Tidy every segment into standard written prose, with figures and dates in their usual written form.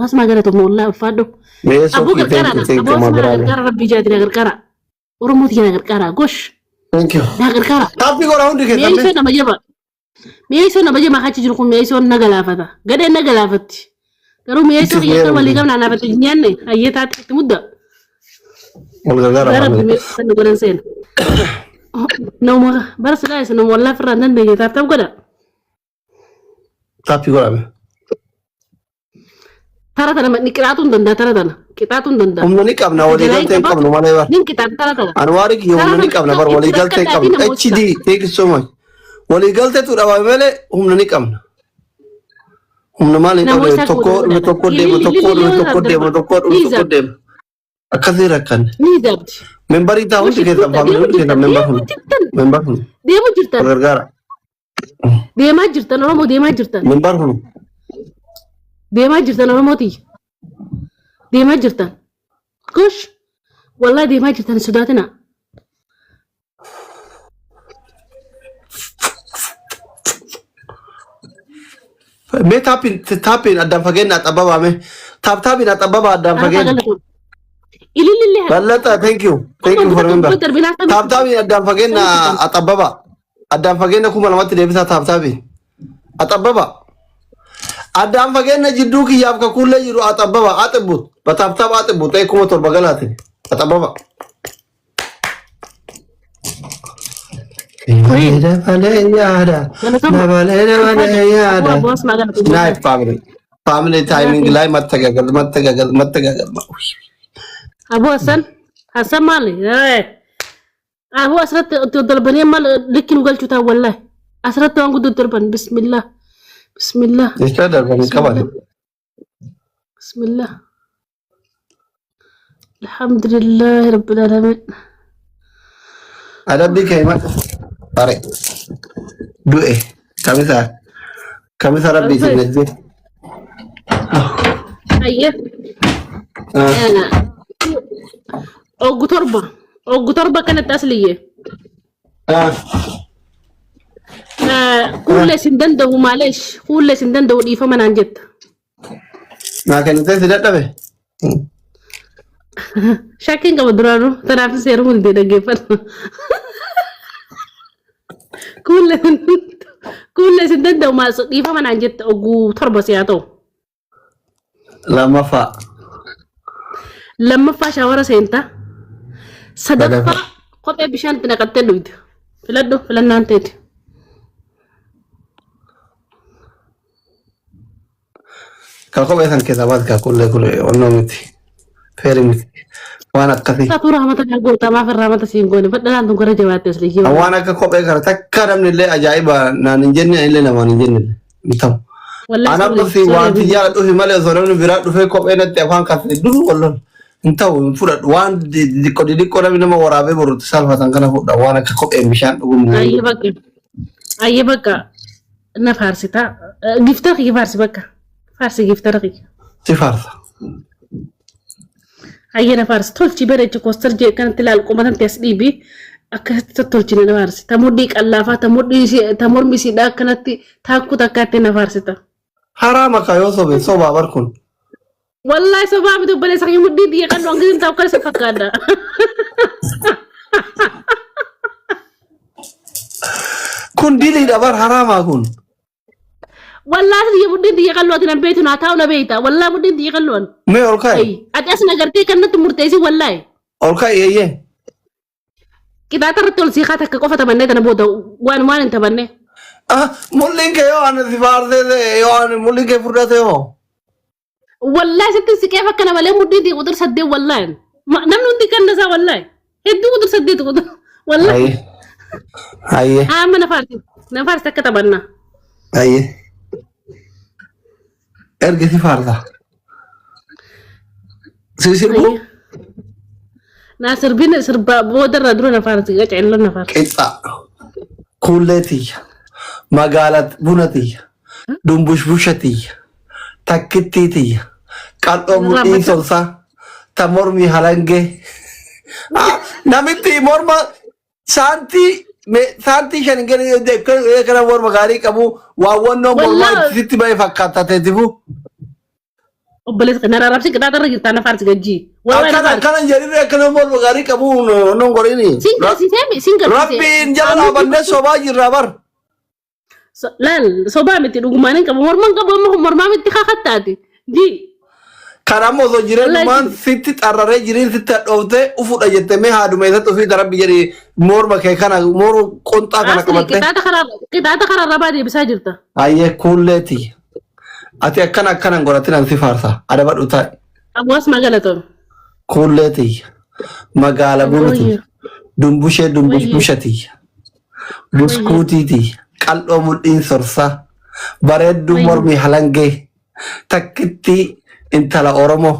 اسمع قالت والله فادو ابوك القرا ابو اسمع القرا ربي جاتني القرا ورموتي انا القرا غش ثانك يو ده القرا طب يقول هوندي كده مي سنه بجيبا مي سنه بجيبا خاتي جركم مي سنه نغلافتا قد نغلافتي قالوا مي سنه يقول اللي قبل انا بتجنني هيتا تمد والغرغره مي سنه غرنسين نوم بس لا سنه والله فرندن دي تاب كده طب يقول ترى ما نكراتون دندا ترى دنا كتاتون دندا هم نكابنا ولي قالتين قبل ما لا نين كتات ترى انوارك يوم نكابنا بر ولي قالتين قبل اتش دي ثانك سو ماتش ولي قالتين تو دابا مله هم نكابنا هم ما نكابنا توكو ديم اكثر كان نيزابت member itu awak kita family kita member dia mau cerita gara-gara dia mah cerita orang mau dia mah cerita member dia mah cerita orang mau dia mah cerita kush والله dia mah cerita sudah tina me tapin adam fagen at ababa me tapin at ababa adam fagen ilililih balata thank you for remember tapin adam fagen at ababa adam fagen kuma lamati de bisa tapin at ababa adam fagen jiddu ki yab ka kulle yiru at ababa atbut bataptab atbut ay kuma tor bagalati at ababa family timing ላይ መተጋገል አቡ ሐሰን ማለ አቡ አስረት ተደልበኔ ማለ ልክኑ ገልቹታ ወላሂ አስረት አንጉ ተደልበን ቢስሚላህ ይስተዳደርበን ቀባለ ቢስሚላህ አልহামዱሊላህ ረብል ዓለሚን አዳቢ ከይማ Pare, dua kami sarap di sini aja. Ayah, Ogutorba kan atas liye. Kulle sindan dahu malesh, kulle sindan dahu di faman anjet. Nah kan itu sudah tahu. Shaking kamu duranu, terapi serum udah degepan. كل سندن دو ما صديفة من عنجت أجو تربة سياتو لما فا شاورا سينتا صدفة قطع بشان تنقطع لويد فلدو فلنا انتيت كاكو بيثان كذا بعد كل ونومتي فيرمتي وانا كثير ساتورا ما تقول تما في الرامة تسينقوني فدنا أنتم كره جوات تسليكي وانا كاكو بيكار تكرم لله عجائبا نانجني إلا نما نجني نتام أنا بس وان تجارة وهي مالي زورون بيرات وفي كوب إنا تفهم كثير دلو والله انتو فرد وان دي كودا بينما ورابي برut سالفة تنكنا فوق وانا كاكو إمشان أيه بكا نفارسي تا جفتر خي فارسي بكا فارسي جفتر خي سفارسة أيه فارس تولتي بريتش كوستر جي كانت تلال قومتان تسليبي أكثر تولتي نفارس تموديك اللافة تمور ميسي دا كانت تاكو تاكاتي نفارس تا حرامك يا صوبي صوبا بركون والله صوبا بدو بلي سخي مدي دي كان وانجزين تاوكال سفكادا كون ديلي دبر حراما كون والله يا مدين دي قالوا أنا بيتنا تاونا بيتا والله مدين دي قالوا ما أولكاي أتأسنا قرتي كانت مرتيسي والله أولكاي إيه kita tertul sih kata ke kofa tabanne tana bodo wan tabanne mulling ke yo an sifar de yo an mulling ke furda de yo wallahi sitti sikefa kana wala muddi di udur sadde wallahi namnu di kan nasa wallahi heddu udur sadde to wallahi aye ama nafar takka tabanna aye erge sifar da sirbu ناصر بين سربا بودر ردرو نفارتي قاعد نفار قطع كولتي مقالات بنتي دمبشبشتي تكتيتي قطو مدي سلسا تمرمي هلنگه نمتي مرما سانتي شنگن كنا ور مغاري كبو واونو مرما سيتي باي فكاتا تيتبو obboleessa kana raabsi qixaata irra jirta nafaar si gajji akkana jedhee akkana morma gaarii qabu non gorini rabbiin jala dhaabannee sobaa jirra bar laal sobaa miti dhugumaanin qabu mormaa miti kakattaati ji kanammoo osoo jireenyumaan sitti xarraree jiriin sitti dhoofte ufudha jettee mee haaduma isatti ofii darabbi jedhee morma kee kana morma qonxaa kana qabatte qixaata karaa rabaa deebisaa jirta ayyee kuulleeti ati akkana godhatin ansi faarsa adabadhu taa'e abwaas magaalatoon kuulleeti magaala bunuti dumbushati buskuutiiti qal'oo mul'iin sorsa bareedduu mormi halangee takkitti intala oromo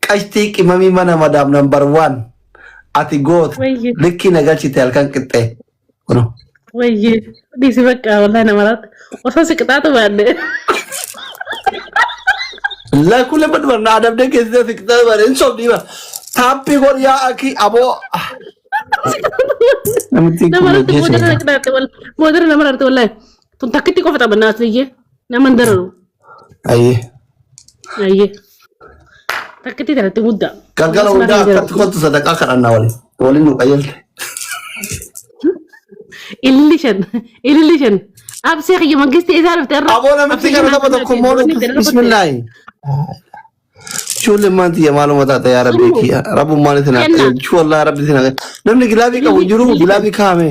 qashtii qimamii mana madaam number 1 ati goot likki nagalchite halkan qixxee kuno wayye disi bakka wallahi namarat osoo si qixaatu baadde la kule badbar na adabde keessa si qixaatu baadde in sobdi ba tappi gor yaa aki abo namarat modera namarat wallahi tun takkitti qofata bannaas liyye naman dararu ayye takkiti taratti mudda galgala hundaa akkatti kottu sadaqaa kadhannaa waliin nu qayyalte ilillishan absee xiyya mangisti isaa dhufte irra aboo namitti kana tapha tokko moolu bismillaahi ijoollee maanti maaluma taata yaa rabbii kiyya rabbummaan isin jechuu wallaahi rabbi isin namni gilaabii qabu jiru gilaabii kaame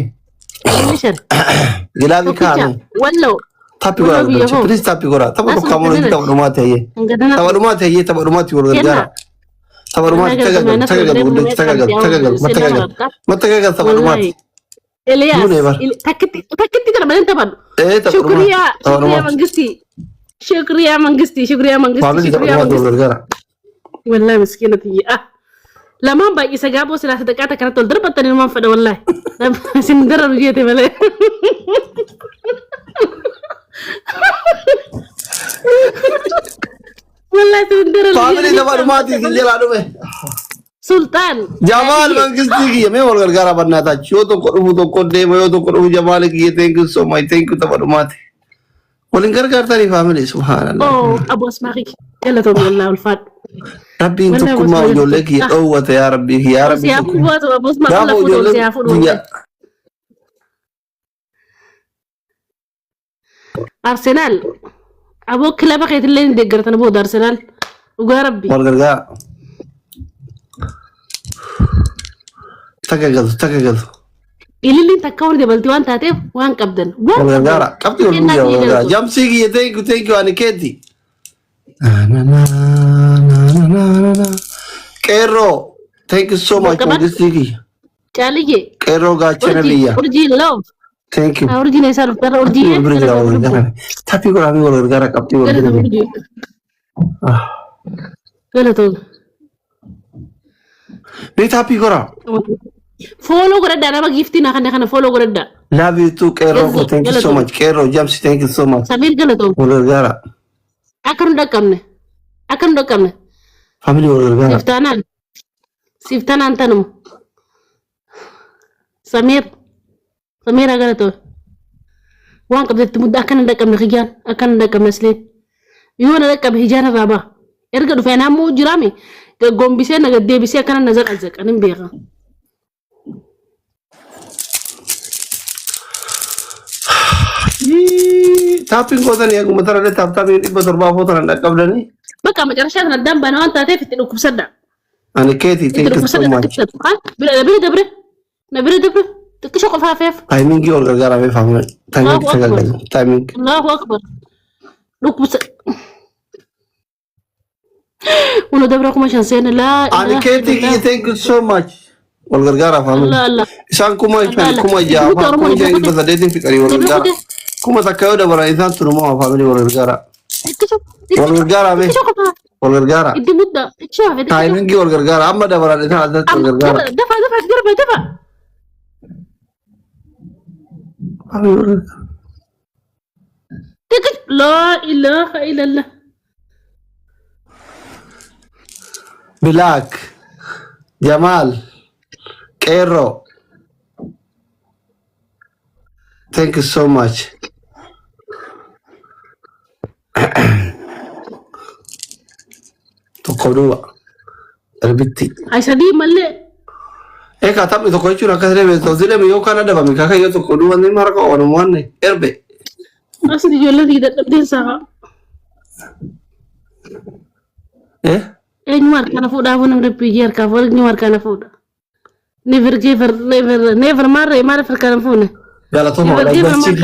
gilaabii kaame walloo tapi gora please tapi gora tapa ko kamono kita rumah teye tapa rumah ti wor gara tapa rumah tagagal matagal tapa rumah Elias takiti kana badan tapan syukriya mangisti wallahi miskinati lama bagi sagabo sila sedekata kana tol darbatan man fada wallahi sindara rujete bale والله تندر فاضل دبر ماتي كجلا دمه سلطان جمال منگستی کی میں اور گرگارا بننا تھا چو تو کو دے میں تو کو جمال کی تھینک یو سو مچ تھینک یو دبر ماتي ولن گرگارتا نی فامily سبحان الله او ابو اسمعك يلا تو والله والفات ربي انتم ما يقول لك يا يا ربي يا ربي يا ابو اسمعك الله يا فوتو ارسنال ابو كلابا خيت اللي ندقرت انا بود ارسنال وقا ربي والغرغا تكاغل اللي انت كون دي بلتي وانت هاتف وان قبدن والغرغا قبدي والغرغا جامسيغي ثانك يو اني كيتي كيرو ثانك يو سو ماتش مودستيغي چاليه كيرو غاچنليا اورجي لوف Thank you. Origin is out there. Origin. Tapi ko kami wala gara kapti wala. Gala to. Ni tapi ko ra. Follow ko radda na gift na kana follow ko radda. Love you too Kero. Thank you so much. Kero James thank you so much. Samir gala to. Wala gara. Akan dakamne. Family wala gara. Siftanan tanum. Samir agak tu, wang kabel tu mudah akan ada kam khijan, akan ada kam nasli. Yo ada kam hijana baba. Erga du fena mu jirami. Ke gombise na gadde bise akan nazar azak anin bega. Tapi kau tadi aku mentar ada tapi ini betul bawa foto anda kabel ni. Baka macarasha na dam banawan tate fitin ku sadda. Ani keti thank you so much. Bila dabra. تكشف خفيف تايمينج اور گرگارا میں فهم تايمينگ الله اكبر لوك بس ولا دبركم عشان سين لا انا كيتي ثانك يو سو ماتش والغرغارا فهم لا شان كوما جا كوما جا بس ديتين في قري والغرغارا كوما تكاو دبر انسان ترمو فاميلي والغرغارا والغرغارا مي والغرغارا دي مده شوف تايمينج والغرغارا اما دبر انسان والغرغارا دفع لا إله إلا الله بلاك جمال كيرو thank you so much tokko duuba darbitti. Sadii malee. Eka taphni tokko jechuun akkas deemee tosilee yookaan adabame kakayyo tokko duuba inni marqa ooluu waanne erbe. Asli ijoollee fi dadhabdeen sa'a. Eenyu harkaan fuudhaa buna rabbii harkaan fuudha eenyu harkaan fuudha. Never marre maal harkaan fuune. Galatuma walaayibasiif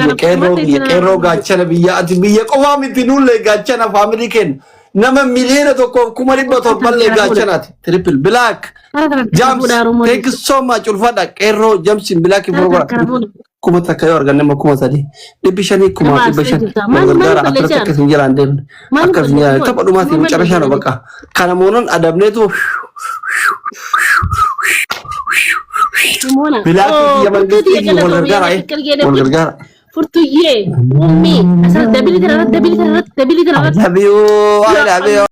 qeerroo gaachana biyya ati biyya qofaa miti nuullee gaachana faamilii kenna. Nama miliyoona tokkoof 1,700 gaachanaati. Triple black. Jams thank you so much ulfadha qeerroo jamsin black program. Kuma takka yoo arganne ma kuma sadii. Dhibbi shanii kuma dhibba shan. Gargaara akkasumas akkasiin jiraan deemne. Akkasiin jiraan tapha dhumaatiin macarashaa dha bakka. Kana moonan adabneetu. Black biyya mangistii wal gargaara. Furtuyyee ummi asirratti dabilii kana irratti.